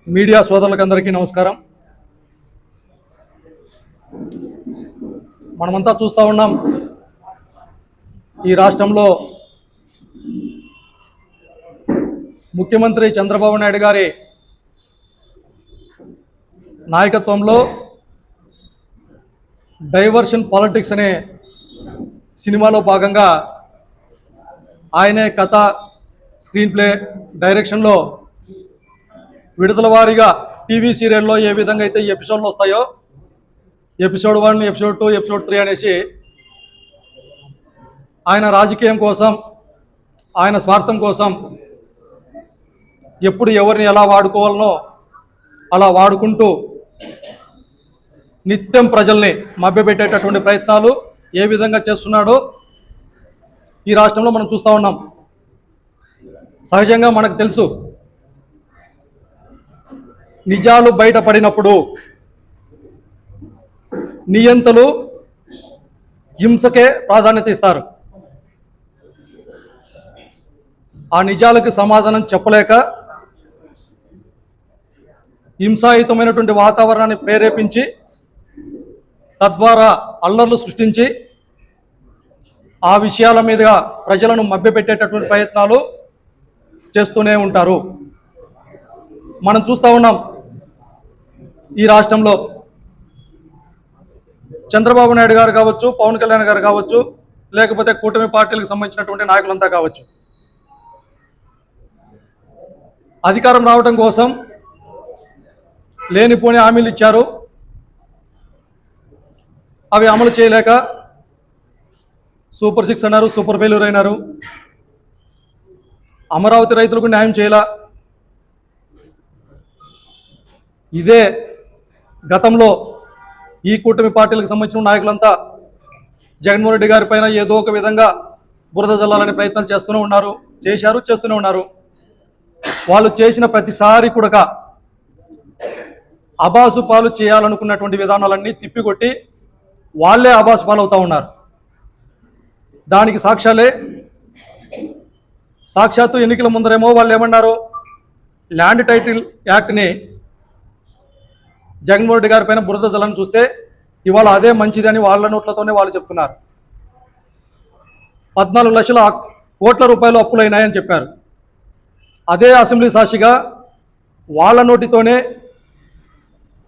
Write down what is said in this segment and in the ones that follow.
Media సోదరులకందరికీ నమస్కారం. మనమంతా చూస్తూ ఉన్నాం, ఈ రాష్ట్రంలో ముఖ్యమంత్రి చంద్రబాబు నాయుడు గారి నాయకత్వంలో డైవర్షన్ పాలిటిక్స్ అనే సినిమాలో భాగంగా ఆయనే కథ, స్క్రీన్ ప్లే, డైరెక్షన్లో విడుదల వారీగా టీవీ సీరియల్లో ఏ విధంగా అయితే ఈ ఎపిసోడ్లు వస్తాయో, ఎపిసోడ్ 1, ఎపిసోడ్ 2, ఎపిసోడ్ 3 అనేసి ఆయన రాజకీయం కోసం, ఆయన స్వార్థం కోసం ఎప్పుడు ఎవరిని ఎలా వాడుకోవాలనో అలా వాడుకుంటూ నిత్యం ప్రజల్ని మభ్యపెట్టేటటువంటి ప్రయత్నాలు ఏ విధంగా చేస్తున్నాడో ఈ రాష్ట్రంలో మనం చూస్తూ ఉన్నాం. సహజంగా మనకు తెలుసు, నిజాలు బయటపడినప్పుడు నియంతలు హింసకే ప్రాధాన్యత ఇస్తారు. ఆ నిజాలకు సమాధానం చెప్పలేక హింసాయుతమైనటువంటి వాతావరణాన్ని ప్రేరేపించి తద్వారా అల్లర్లు సృష్టించి ఆ విషయాల మీదుగా ప్రజలను మభ్యపెట్టేటటువంటి ప్రయత్నాలు చేస్తూనే ఉంటారు. మనం చూస్తూ ఉన్నాం, ఈ రాష్ట్రంలో చంద్రబాబు నాయుడు గారు కావచ్చు, పవన్ కళ్యాణ్ గారు కావచ్చు, లేకపోతే కూటమి పార్టీలకు సంబంధించినటువంటి నాయకులంతా కావచ్చు, అధికారం రావడం కోసం లేనిపోని హామీలు ఇచ్చారు. అవి అమలు చేయలేక సూపర్ 6 అన్నారు, సూపర్ ఫెయిల్యూర్ అయినారు. అమరావతి రైతులకు న్యాయం చేయాల. ఇదే గతంలో ఈ కూటమి పార్టీలకు సంబంధించిన నాయకులంతా జగన్మోహన్ రెడ్డి గారి పైన ఏదో ఒక విధంగా బురద జల్లాలనే ప్రయత్నం చేస్తూనే ఉన్నారు. వాళ్ళు చేసిన ప్రతిసారి కూడా అబాసు పాలు చేయాలనుకున్నటువంటి విధానాలన్నీ తిప్పికొట్టి వాళ్ళే అబాసు పాలు అవుతూ ఉన్నారు. దానికి సాక్షాత్తు ఎన్నికల ముందరేమో వాళ్ళు ఏమన్నారు, ల్యాండ్ టైటిల్ యాక్ట్ని జగన్మోహన్ రెడ్డి గారి పైన బురద జల్లని చూస్తే ఇవాళ అదే మంచిదని వాళ్ళ నోట్లతోనే వాళ్ళు చెప్తున్నారు. 14 లక్షల కోట్ల రూపాయలు అప్పులైనాయని చెప్పారు. అదే అసెంబ్లీ సాక్షిగా వాళ్ళ నోటితోనే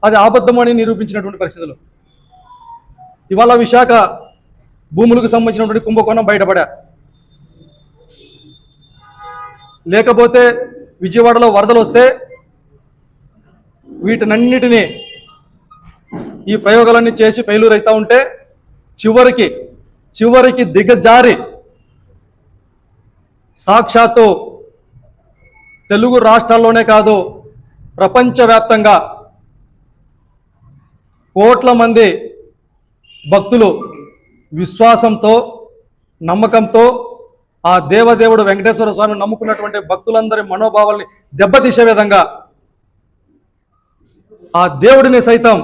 అది అబద్ధమని నిరూపించినటువంటి పరిస్థితులు. ఇవాళ విశాఖ భూములకు సంబంధించినటువంటి కుంభకోణం బయటపడా, లేకపోతే విజయవాడలో వరదలు వస్తే వీటినన్నిటినీ ఈ ప్రయోగాలన్నీ చేసి ఫెయిల్యూర్ అవుతూ ఉంటే చివరికి దిగజారి సాక్షాత్తు తెలుగు రాష్ట్రాల్లోనే కాదు, ప్రపంచవ్యాప్తంగా కోట్ల మంది భక్తులు విశ్వాసంతో, నమ్మకంతో ఆ దేవదేవుడు వెంకటేశ్వర స్వామిని నమ్ముకున్నటువంటి భక్తులందరి మనోభావాల్ని దెబ్బతీసే విధంగా ఆ దేవుడిని సైతం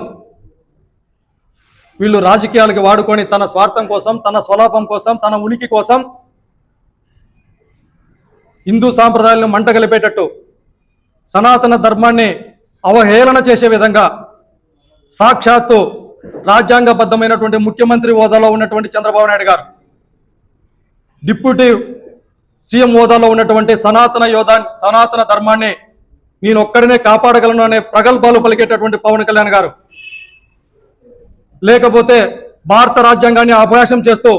వీళ్ళు రాజకీయాలకి వాడుకొని తన స్వార్థం కోసం, తన స్వలాభం కోసం, తన ఉనికి కోసం హిందూ సాంప్రదాయాలను మంటగలిపేటట్టు, సనాతన ధర్మాన్ని అవహేళన చేసే విధంగా సాక్షాత్తు రాజ్యాంగబద్ధమైనటువంటి ముఖ్యమంత్రి హోదాలో ఉన్నటువంటి చంద్రబాబు నాయుడు గారు, డిప్యూటీ సీఎం హోదాలో ఉన్నటువంటి సనాతన ధర్మాన్ని నేను ఒక్కడినే కాపాడగలను అనే ప్రగల్భాలు పలికేటటువంటి పవన్ కళ్యాణ్ గారు, లేకపోతే భారత రాజ్యాంగాన్ని అభయాసం చేస్తూ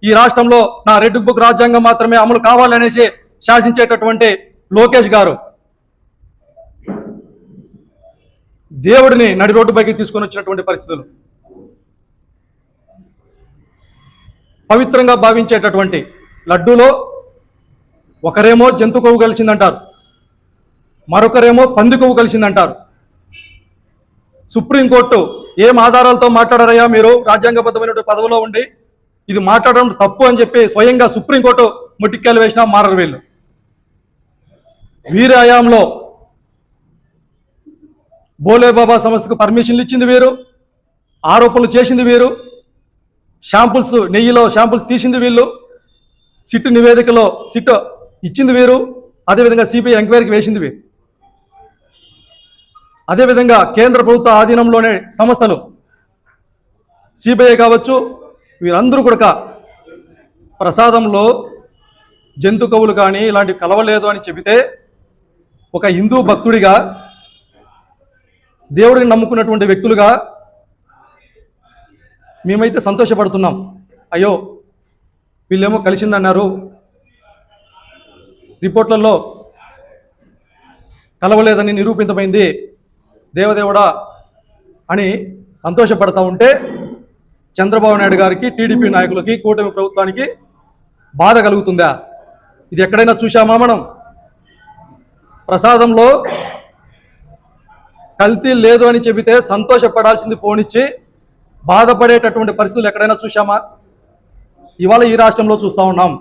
ఈ రాష్ట్రంలో నా రెడ్ బుక్ రాజ్యాంగం మాత్రమే అమలు కావాలనేసి శాసించేటటువంటి లోకేష్ గారు దేవుడిని నడి రోడ్డుపైకి తీసుకొని వచ్చినటువంటి పరిస్థితులు. పవిత్రంగా భావించేటటువంటి లడ్డూలో ఒకరేమో జంతు కొవ్వు కలిసిందంటారు, మరొకరేమో పంది కొవ్వు కలిసిందంటారు. సుప్రీంకోర్టు ఏం ఆధారాలతో మాట్లాడారయ్యా మీరు రాజ్యాంగబద్ధమైన పదవిలో ఉండి ఇది మాట్లాడడం తప్పు అని చెప్పి స్వయంగా సుప్రీంకోర్టు ముట్టిక్కాయలు వేసినా మారరు వీళ్ళు. వీరి హయాంలో బోలేబాబా సంస్థకు పర్మిషన్లు ఇచ్చింది వీరు, ఆరోపణలు చేసింది వీరు, నెయ్యిలో శాంపుల్స్ తీసింది వీళ్ళు, సిట్ నివేదికలో సిట్ ఇచ్చింది వీరు, అదేవిధంగా సిబిఐ ఎంక్వైరీకి వేసింది వీరు. అదేవిధంగా కేంద్ర ప్రభుత్వ ఆధీనంలోనే సంస్థలు సిబిఐ కావచ్చు, వీరందరూ కూడా ప్రసాదంలో జంతు కవులు కానీ ఇలాంటి కలవలేదు అని చెబితే ఒక హిందూ భక్తుడిగా, దేవుడిని నమ్ముకున్నటువంటి వ్యక్తులుగా మేమైతే సంతోషపడుతున్నాం. అయ్యో వీళ్ళేమో కలిసిందన్నారు, రిపోర్ట్లలో కలవలేదని నిరూపితమైంది, దేవదేవుడా అని సంతోషపడతా ఉంటే చంద్రబాబు నాయుడు గారికి, టీడీపీ నాయకులకి, కూటమి ప్రభుత్వానికి బాధ కలుగుతుందా? ఇది ఎక్కడైనా చూశామా మనం? ప్రసాదంలో కల్తీ లేదు అని చెబితే సంతోషపడాల్సింది పోనిచ్చి బాధపడేటటువంటి పరిస్థితులు ఎక్కడైనా చూశామా? ఇవాళ ఈ రాష్ట్రంలో చూస్తూ ఉన్నాం.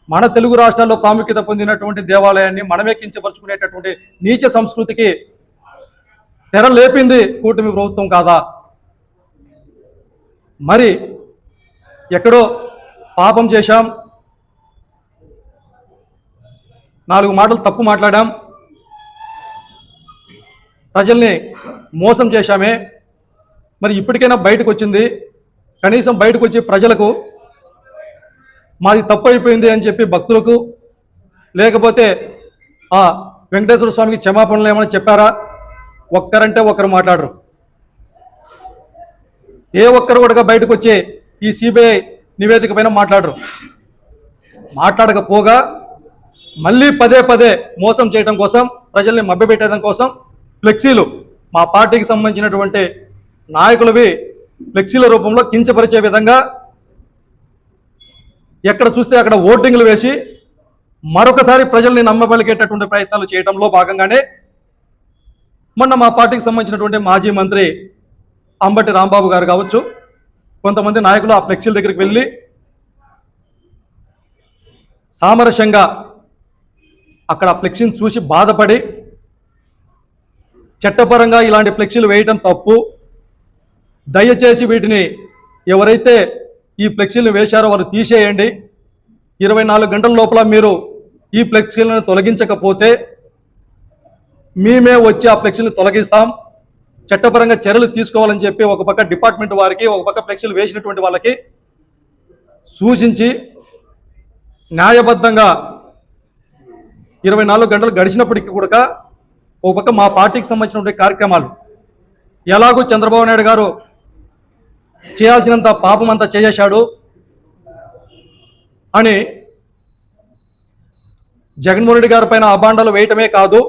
మన తెలుగు రాష్ట్రాల్లో ప్రాముఖ్యత పొందినటువంటి దేవాలయాన్ని మనమే కించపరుచుకునేటటువంటి నీచ సంస్కృతికి తెర లేపింది కూటమి ప్రభుత్వం కాదా? మరి ఎక్కడో పాపం చేశాం, 4 మాటలు తప్పు మాట్లాడాం, ప్రజల్ని మోసం చేశామే, మరి ఇప్పటికైనా బయటకు వచ్చింది, కనీసం బయటకు వచ్చి ప్రజలకు మాది తప్పు అయిపోయింది అని చెప్పి భక్తులకు, లేకపోతే ఆ వెంకటేశ్వర స్వామికి క్షమాపణలు ఏమైనా చెప్పారా? ఒక్కరంటే ఒక్కరు మాట్లాడరు. ఏ ఒక్కరు కూడా బయటకు వచ్చి ఈ సిబిఐ నివేదిక పైన మాట్లాడరు. మాట్లాడకపోగా మళ్ళీ పదే పదే మోసం చేయడం కోసం, ప్రజల్ని మభ్యపెట్టడం కోసం ఫ్లెక్సీలు, మా పార్టీకి సంబంధించినటువంటి నాయకులవి ఫ్లెక్సీల రూపంలో కించపరిచే విధంగా ఎక్కడ చూస్తే అక్కడ ఓటింగ్లు వేసి మరొకసారి ప్రజల్ని నమ్మబలిగేటటువంటి ప్రయత్నాలు చేయడంలో భాగంగానే మొన్న మా పార్టీకి సంబంధించినటువంటి మాజీ మంత్రి అంబటి రాంబాబు గారు కావచ్చు, కొంతమంది నాయకులు ఆ ఫ్లెక్సీల దగ్గరికి వెళ్ళి సామరస్యంగా అక్కడ ఫ్లెక్సీని చూసి బాధపడి, చట్టపరంగా ఇలాంటి ఫ్లెక్సీలు వేయడం తప్పు, దయచేసి వీటిని ఎవరైతే ఈ ఫ్లెక్సీలను వేశారో వారు తీసేయండి, 24 గంటల లోపల మీరు ఈ ఫ్లెక్సీలను తొలగించకపోతే మేమే వచ్చి ఆ ఫ్లెక్సీలను తొలగిస్తాం, చట్టపరంగా చర్యలు తీసుకోవాలని చెప్పి ఒక పక్క డిపార్ట్మెంట్ వారికి, ఒక పక్క ఫ్లెక్సీలు వేసినటువంటి వాళ్ళకి సూచించి న్యాయబద్ధంగా 24 గంటలు గడిచినప్పటికీ కూడా ఒక పక్క మా పార్టీకి సంబంధించినటువంటి కార్యక్రమాలు ఎలాగూ చంద్రబాబు నాయుడు గారు చేయాల్సినంత పాపం అంతా చేసేశాడు అని జగన్మోహన్ రెడ్డి గారి పైన అభాండాలు వేయటమే కాదు,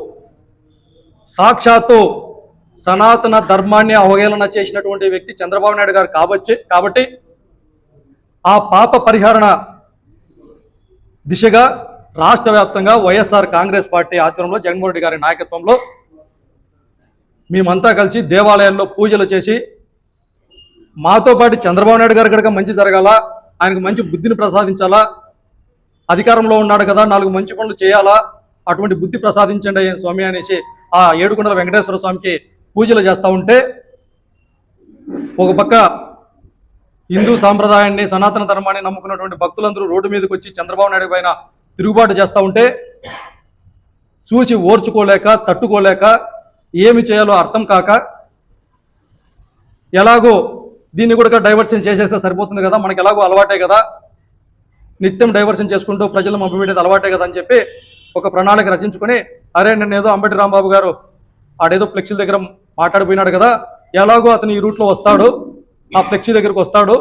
సాక్షాత్తు సనాతన ధర్మాన్ని అవహేళన చేసినటువంటి వ్యక్తి చంద్రబాబు నాయుడు గారు కాబట్టి ఆ పాప పరిహరణ దిశగా రాష్ట్ర వ్యాప్తంగా వైఎస్ఆర్ కాంగ్రెస్ పార్టీ ఆధ్వర్యంలో జగన్మోహన్ రెడ్డి గారి నాయకత్వంలో మేమంతా కలిసి దేవాలయాల్లో పూజలు చేసి, మాతో పాటు చంద్రబాబు నాయుడు గారి కనుక మంచి జరగాల, ఆయనకు మంచి బుద్ధిని ప్రసాదించాలా, అధికారంలో ఉన్నాడు కదా 4 మంచి పనులు చేయాలా, అటువంటి బుద్ధి ప్రసాదించండి స్వామి అనేసి ఆ ఏడుకొండల వెంకటేశ్వర స్వామికి పూజలు చేస్తూ ఉంటే, ఒక పక్క హిందూ సాంప్రదాయాన్ని, సనాతన ధర్మాన్ని నమ్ముకున్నటువంటి భక్తులందరూ రోడ్డు మీదకి వచ్చి చంద్రబాబు నాయుడు పైన తిరుగుబాటు చేస్తూ ఉంటే చూసి ఓర్చుకోలేక, తట్టుకోలేక, ఏమి చేయాలో అర్థం కాక, ఎలాగో దీన్ని కూడా డైవర్షన్ చేసేస్తే సరిపోతుంది కదా, మనకి ఎలాగో అలవాటే కదా, నిత్యం డైవర్షన్ చేసుకుంటూ ప్రజలను మభ్యపెట్టేది అలవాటే కదా అని చెప్పి ఒక ప్రణాళిక రచించుకొని, అరే నేను ఏదో అంబటి రాంబాబు గారు ఆడేదో ఫ్లెక్సీల దగ్గర మాట్లాడిపోయినాడు కదా, ఎలాగో అతను ఈ రూట్లో వస్తాడు, ఆ ఫ్లెక్సీ దగ్గరికి వస్తాడు,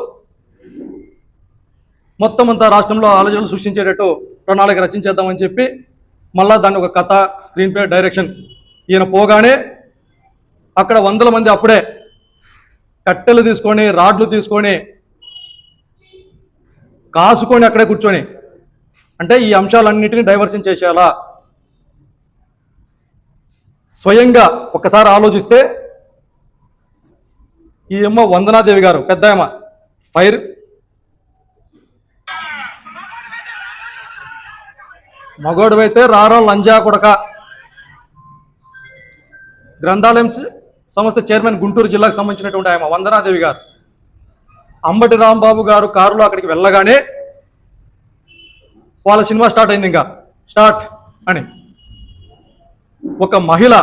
మొత్తం అంతా రాష్ట్రంలో ఆలోచనలు సృష్టించేటట్టు ప్రణాళిక రచించేద్దామని చెప్పి మళ్ళా దాన్ని ఒక కథ, స్క్రీన్ ప్లే, డైరెక్షన్ ఈయన పోగానే అక్కడ 100 మంది అప్పుడే కట్టెలు తీసుకొని, రాడ్లు తీసుకొని, కాసుకొని అక్కడే కూర్చొని, అంటే ఈ అంశాలన్నింటినీ డైవర్షన్ చేసేయాలా. స్వయంగా ఒకసారి ఆలోచిస్తే ఈ అమ్మ వందనాదేవి గారు, పెద్ద అమ్మ, ఫైర్ మగోడు అయితే రారా లంజా కొడక, గ్రంథాలయం సంస్థ చైర్మన్ గుంటూరు జిల్లాకు సంబంధించినటువంటి ఆమె వందనాదేవి గారు అంబటి రాంబాబు గారు కారులో అక్కడికి వెళ్ళగానే వాళ్ళ సినిమా స్టార్ట్ అయింది. ఇంకా స్టార్ట్ అని ఒక మహిళ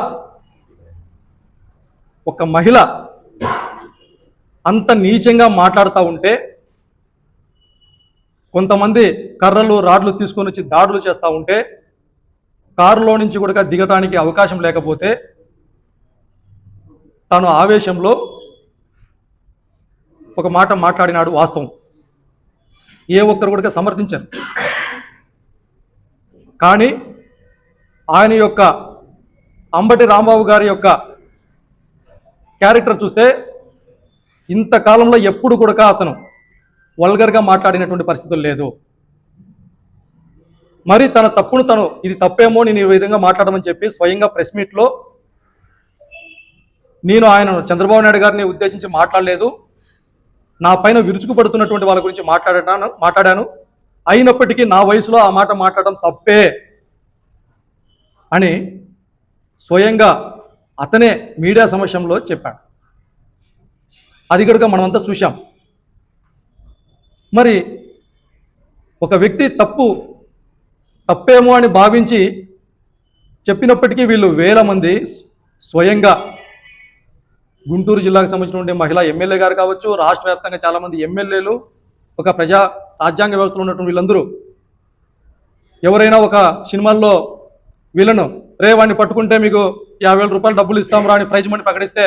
ఒక మహిళ అంత నీచంగా మాట్లాడుతూ ఉంటే కొంతమంది కర్రలు రాడ్లు తీసుకొని వచ్చి దాడులు చేస్తూ ఉంటే కారులో నుంచి కూడా దిగటానికి అవకాశం లేకపోతే తను ఆవేశంలో ఒక మాట మాట్లాడినాడు. వాస్తవం, ఏ ఒక్కరు కూడా సమర్థించారు. కానీ ఆయన యొక్క అంబటి రాంబాబు గారి యొక్క క్యారెక్టర్ చూస్తే ఇంతకాలంలో ఎప్పుడు కూడా అతను వల్గర్గా మాట్లాడినటువంటి పరిస్థితులు లేదు. మరి తన తప్పును తను ఇది తప్పేమో నేను ఈ విధంగా మాట్లాడమని చెప్పి స్వయంగా ప్రెస్ మీట్లో నేను ఆయన చంద్రబాబు నాయుడు గారిని ఉద్దేశించి మాట్లాడలేదు, నా పైన విరుచుకుపడుతున్నటువంటి వాళ్ళ గురించి మాట్లాడాను, అయినప్పటికీ నా వయసులో ఆ మాట మాట్లాడడం తప్పే అని స్వయంగా అతనే మీడియా సమక్షంలో చెప్పాడు. అది కనుక మనమంతా చూశాం. మరి ఒక వ్యక్తి తప్పేమో అని భావించి చెప్పినప్పటికీ వీళ్ళు వేల మంది స్వయంగా గుంటూరు జిల్లాకు సంబంధించినటువంటి మహిళా ఎమ్మెల్యే గారు కావచ్చు, రాష్ట్ర వ్యాప్తంగా చాలామంది ఎమ్మెల్యేలు, ఒక రాజ్యాంగ వ్యవస్థలో ఉన్నటువంటి వీళ్ళందరూ ఎవరైనా ఒక సినిమాల్లో వీళ్ళను వాడిని పట్టుకుంటే మీకు 50,000 రూపాయలు డబ్బులు ఇస్తాం రా అని ప్రైజ్ మనీ ప్రకటిస్తే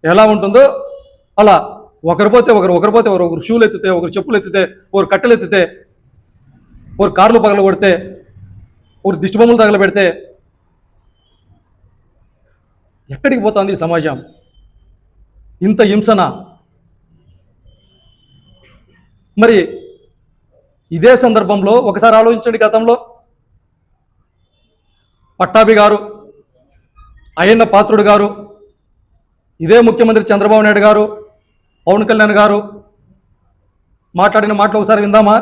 ఎలా ఉంటుందో అలా ఒకరు పోతే ఒకరు షూలు ఎత్తితే, ఒకరు చెప్పులు ఎత్తితే, ఒకరు కట్టెలు ఎత్తితే, ఒకరు కార్లు పగల కొడితే, ఒకరు దిష్టి బొమ్మలు తగలబెడితే ఎక్కడికి పోతుంది ఈ సమాజం? ఇంత హింసన? మరి ఇదే సందర్భంలో ఒకసారి ఆలోచించండి. గతంలో పట్టాభి గారు, అయ్యన్న పాత్రుడు గారు, ఇదే ముఖ్యమంత్రి చంద్రబాబు నాయుడు గారు, పవన్ కళ్యాణ్ గారు మాట్లాడిన మాటలు ఒకసారి విందామా?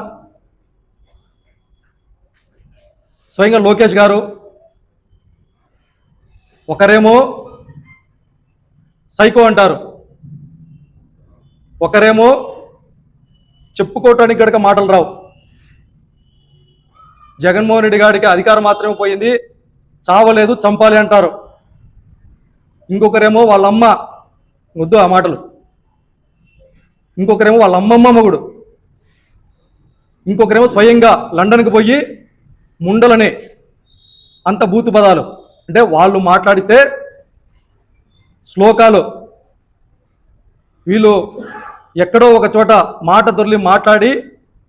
స్వయంగా లోకేష్ గారు ఒకరేమో సైకో అంటారు, ఒకరేమో చెప్పుకోవటానికి గడక మాటలు రావు. జగన్మోహన్ రెడ్డి గారికి అధికారం మాత్రమే పోయింది, చావలేదు, చంపాలి అంటారు. ఇంకొకరేమో వాళ్ళమ్మ వద్దు ఆ మాటలు, ఇంకొకరేమో వాళ్ళ అమ్మమ్మ మొగుడు, ఇంకొకరేమో స్వయంగా లండన్కి పోయి ముండలని అంత బూతు పదాలు. అంటే వాళ్ళు మాట్లాడితే శ్లోకాలు, వీళ్ళు ఎక్కడో ఒక చోట మాట దొర్లి మాట్లాడి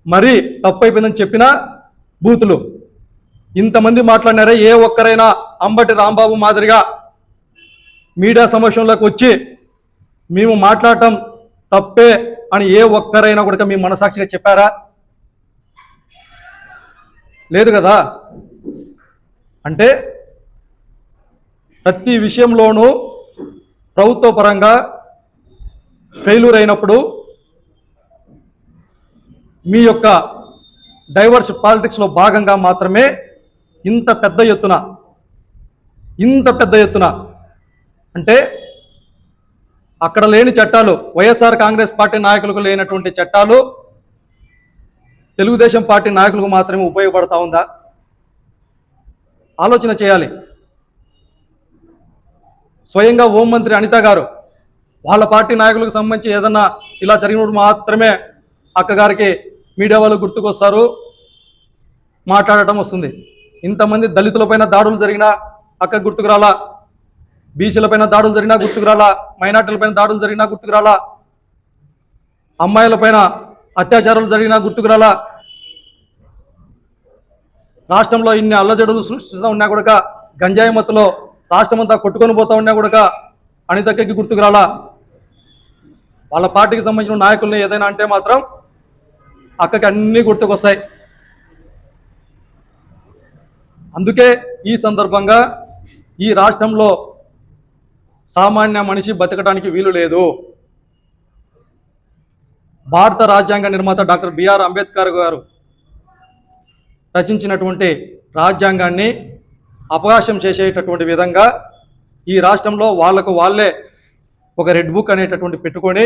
మరీ తప్పైపోయిందని చెప్పిన బూతులు. ఇంతమంది మాట్లాడినారే, ఏ ఒక్కరైనా అంబటి రాంబాబు మాదిరిగా మీడియా సమక్షంలోకి వచ్చి మేము మాట్లాడటం తప్పే అని ఏ ఒక్కరైనా కూడా మీ మనసాక్షిగా చెప్పారా? లేదు కదా. అంటే ప్రతి విషయంలోనూ ప్రభుత్వ పరంగా ఫెయిల్యూర్ అయినప్పుడు మీ యొక్క డైవర్స్ పాలిటిక్స్లో భాగంగా మాత్రమే ఇంత పెద్ద ఎత్తున అంటే అక్కడ లేని చట్టాలు, వైఎస్ఆర్ కాంగ్రెస్ పార్టీ నాయకులకు లేనటువంటి చట్టాలు తెలుగుదేశం పార్టీ నాయకులకు మాత్రమే ఉపయోగపడతా ఉందా? ఆలోచన చేయాలి. స్వయంగా హోంమంత్రి అనిత గారు వాళ్ళ పార్టీ నాయకులకు సంబంధించి ఏదన్నా ఇలా జరిగినప్పుడు మాత్రమే అక్కగారికి మీడియా వాళ్ళు గుర్తుకొస్తారు, మాట్లాడటం వస్తుంది. ఇంతమంది దళితులపైన దాడులు జరిగినా అక్క గుర్తుకురాలా, బీసీలపైన దాడులు జరిగినా గుర్తుకురాలా, మైనార్టీలపైన దాడులు జరిగినా గుర్తుకురాలా, అమ్మాయిలపైన అత్యాచారాలు జరిగినా గుర్తుకురాలా, రాష్ట్రంలో ఇన్ని అల్లజడులు సృష్టిస్తూ ఉన్నా కూడా గంజాయి మత్తులో రాష్ట్రమంతా కొట్టుకొని పోతా ఉన్నా కూడా అనితక్కకి గుర్తుకురాలా. వాళ్ళ పార్టీకి సంబంధించిన నాయకుల్ని ఏదైనా అంటే మాత్రం అక్కకి అన్నీ గుర్తుకొస్తాయి. అందుకే ఈ సందర్భంగా ఈ రాష్ట్రంలో సామాన్య మనిషి బతకడానికి వీలు లేదు. భారత రాజ్యాంగ నిర్మాత డాక్టర్ బిఆర్ అంబేద్కర్ గారు రచించినటువంటి రాజ్యాంగాన్ని అపహాస్యం చేసేటటువంటి విధంగా ఈ రాష్ట్రంలో వాళ్ళే ఒక రెడ్ బుక్ అనేటటువంటి పెట్టుకొని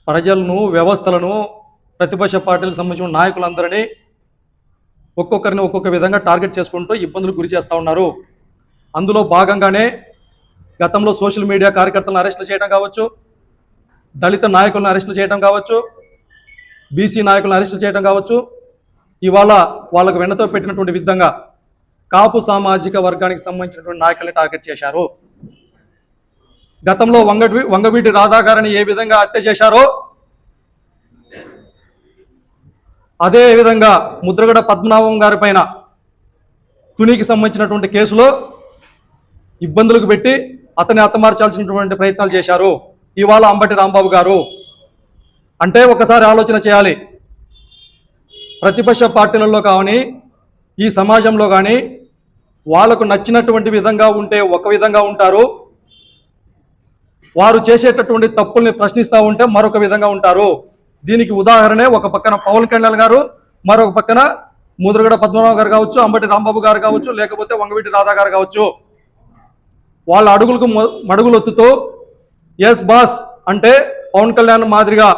ప్రజలను, వ్యవస్థలను, ప్రతిపక్ష పార్టీలకు సంబంధించిన నాయకులందరినీ ఒక్కొక్కరిని ఒక్కొక్క విధంగా టార్గెట్ చేసుకుంటూ ఇబ్బందులు గురి చేస్తూ ఉన్నారు. అందులో భాగంగానే గతంలో సోషల్ మీడియా కార్యకర్తలను అరెస్టులు చేయడం కావచ్చు, దళిత నాయకులను అరెస్టులు చేయడం కావచ్చు, బీసీ నాయకులను అరెస్టులు చేయడం కావచ్చు, ఇవాళ వాళ్ళకు వెన్నతో పెట్టినటువంటి విధంగా కాపు సామాజిక వర్గానికి సంబంధించినటువంటి నాయకుల్ని టార్గెట్ చేశారు. గతంలో వంగవీటి రాధా గారిని ఏ విధంగా హత్య చేశారో అదే విధంగా ముద్రగడ పద్మనాభం గారి పైన తునికి సంబంధించినటువంటి కేసులో ఇబ్బందులకు పెట్టి అతన్ని హతమార్చాల్సినటువంటి ప్రయత్నాలు చేశారు. ఇవాళ అంబటి రాంబాబు గారు అంటే ఒకసారి ఆలోచన చేయాలి. ప్రతిపక్ష పార్టీలలో కానీ ఈ సమాజంలో కానీ వాళ్ళకు నచ్చినటువంటి విధంగా ఉంటే ఒక విధంగా ఉంటారు, వారు చేసేటటువంటి తప్పుల్ని ప్రశ్నిస్తూ ఉంటే మరొక విధంగా ఉంటారు. దీనికి ఉదాహరణే ఒక పక్కన పవన్ కళ్యాణ్ గారు, మరొక పక్కన ముద్రగడ పద్మనాభం గారు కావచ్చు, అంబటి రాంబాబు గారు కావచ్చు, లేకపోతే వంగవీటి రాధా గారు కావచ్చు. వాళ్ళ అడుగులకు మడుగులు ఒత్తుతూ ఎస్ బాస్ అంటే పవన్ కళ్యాణ్ మాదిరిగా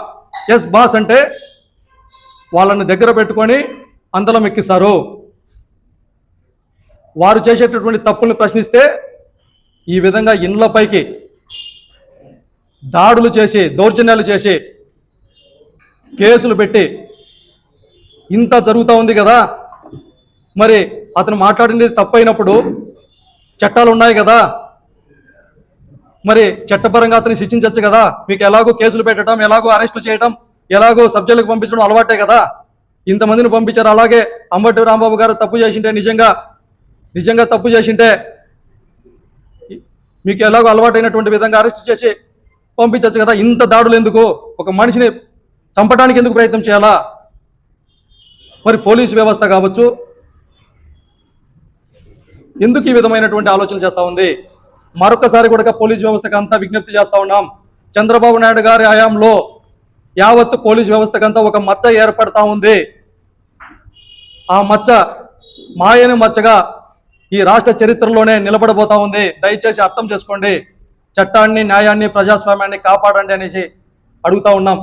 ఎస్ బాస్ అంటే వాళ్ళని దగ్గర పెట్టుకొని అందలం ఎక్కిస్తారు. వారు చేసేటటువంటి తప్పుల్ని ప్రశ్నిస్తే ఈ విధంగా ఇండ్లపైకి దాడులు చేసి దౌర్జన్యాలు చేసి కేసులు పెట్టి ఇంత జరుగుతూ ఉంది కదా. మరి అతను మాట్లాడింది తప్పైనప్పుడు చట్టాలు ఉన్నాయి కదా, మరి చట్టపరంగా అతన్ని శిక్షించవచ్చు కదా. మీకు ఎలాగో కేసులు పెట్టడం, ఎలాగో అరెస్టులు చేయడం, ఎలాగో సబ్జెక్టులకు పంపించడం అలవాటే కదా. ఇంతమందిని పంపించారు. అలాగే అంబటి రాంబాబు గారు తప్పు చేసింటే నిజంగా తప్పు చేసింటే మీకు ఎలాగో అలవాటైనటువంటి విధంగా అరెస్ట్ చేసి పంపించవచ్చు కదా. ఇంత దాడులు ఎందుకు? ఒక మనిషిని చంపడానికి ఎందుకు ప్రయత్నం చేయాలా? మరి పోలీసు వ్యవస్థ కావచ్చు ఎందుకు ఈ విధమైనటువంటి ఆలోచనలు చేస్తూ ఉంది? మరొకసారి కూడా పోలీసు వ్యవస్థకు అంతా విజ్ఞప్తి చేస్తూ ఉన్నాం. చంద్రబాబు నాయుడు గారి హయాంలో యావత్తు పోలీసు వ్యవస్థకంతా ఒక మచ్చ ఏర్పడతా ఉంది. ఆ మచ్చ మాయని మచ్చగా ఈ రాష్ట్ర చరిత్రలోనే నిలబడబోతా ఉంది. దయచేసి అర్థం చేసుకోండి. చట్టాన్ని, న్యాయాన్ని, ప్రజాస్వామ్యాన్ని కాపాడండి అనేసి అడుగుతా ఉన్నాం.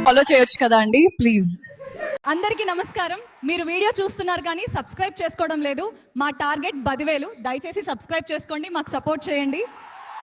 ఫాలో చేయొచ్చు కదా అండి ప్లీజ్. అందరికీ నమస్కారం. మీరు వీడియో చూస్తున్నారు కానీ సబ్స్క్రైబ్ చేసుకోవడం లేదు. మా టార్గెట్ 10,000. దయచేసి సబ్స్క్రైబ్ చేసుకోండి, మాకు సపోర్ట్ చేయండి.